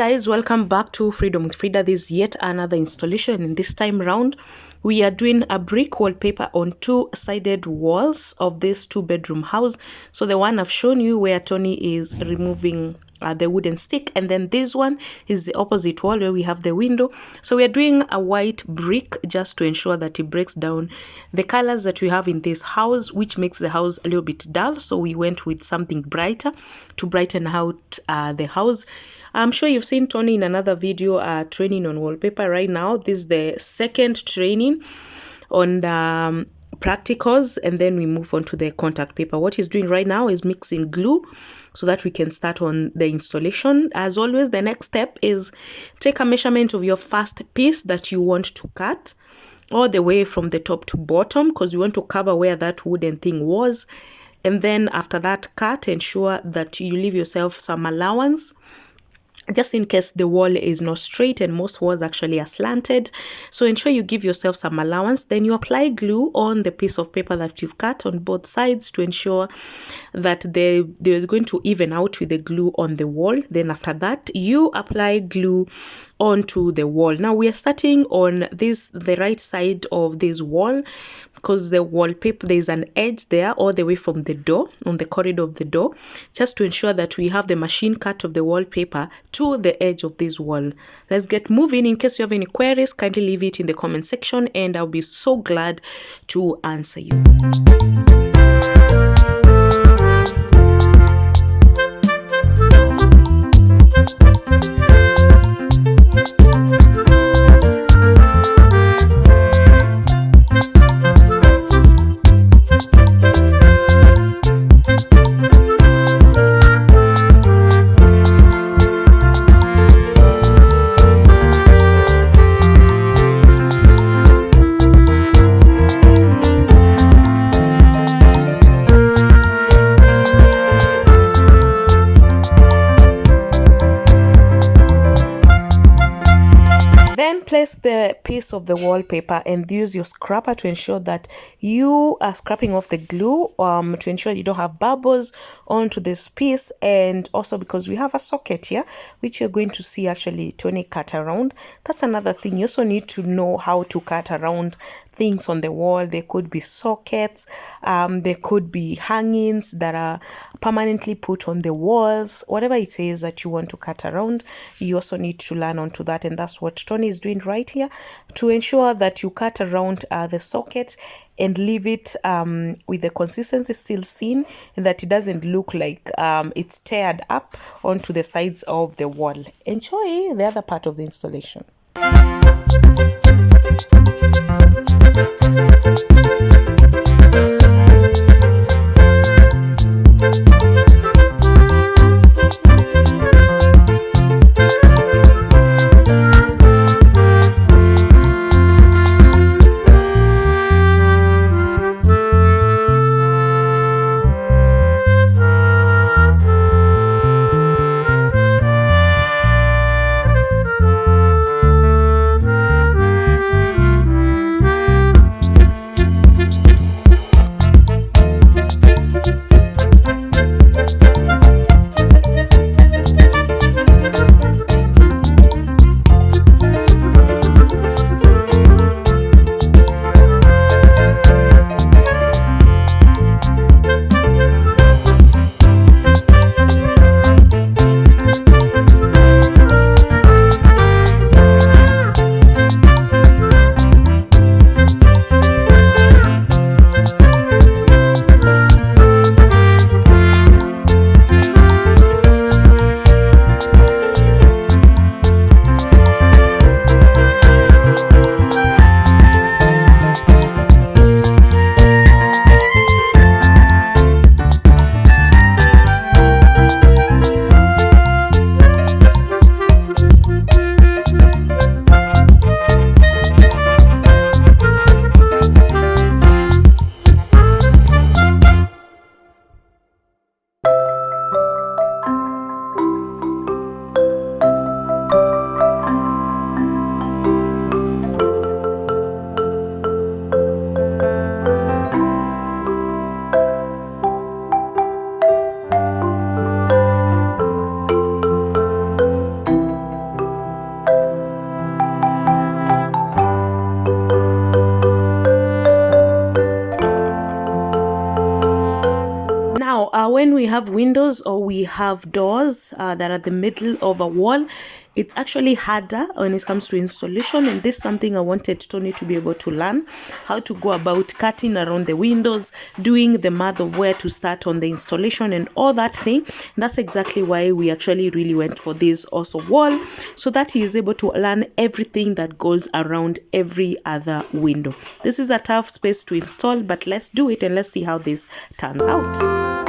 guys, welcome back to Freedom with Frida. This is yet another installation, and this time round we are doing a brick wallpaper on two-sided walls of this two-bedroom house. So the one I've shown you where Tony is removing the wooden stick, and then this one is the opposite wall where we have the window. So we are doing a white brick just to ensure that it breaks down the colors that we have in this house, which makes the house a little bit dull. So we went with something brighter to brighten out the house. I'm sure you've seen Tony in another video training on wallpaper. Right now this is the second training on the practicals, and then we move on to the contact paper. What he's doing right now is mixing glue so that we can start on the installation. As always, the next step is take a measurement of your first piece that you want to cut all the way from the top to bottom, because you want to cover where that wooden thing was. And then after that, cut, ensure that you leave yourself some allowance just in case the wall is not straight, and most walls actually are slanted. So ensure you give yourself some allowance. Then you apply glue on the piece of paper that you've cut on both sides to ensure that they're going to even out with the glue on the wall. Then after that, you apply glue onto the wall. Now we are starting on the right side of this wall, because the wallpaper, there's an edge there all the way from the door, on the corridor of the door, just to ensure that we have the machine cut of the wallpaper to the edge of this wall. Let's get moving. In case you have any queries, kindly leave it in the comment section and I'll be so glad to answer you. Place the piece of the wallpaper and use your scraper to ensure that you are scraping off the glue to ensure you don't have bubbles onto this piece. And also because we have a socket here which you're going to see actually Tony cut around. That's another thing, you also need to know how to cut around things on the wall. There could be sockets, there could be hangings that are permanently put on the walls. Whatever it is that you want to cut around, you also need to learn onto that, and that's what Tony is doing right here to ensure that you cut around the socket and leave it with the consistency still seen, and that it doesn't look like it's teared up onto the sides of the wall. Enjoy the other part of the installation. when we have windows or we have doors that are the middle of a wall, it's actually harder when it comes to installation, and this is something I wanted Tony to be able to learn, how to go about cutting around the windows, doing the math of where to start on the installation and all that thing. And that's exactly why we actually really went for this also wall, so that he is able to learn everything that goes around every other window. This is a tough space to install, but let's do it and let's see how this turns out.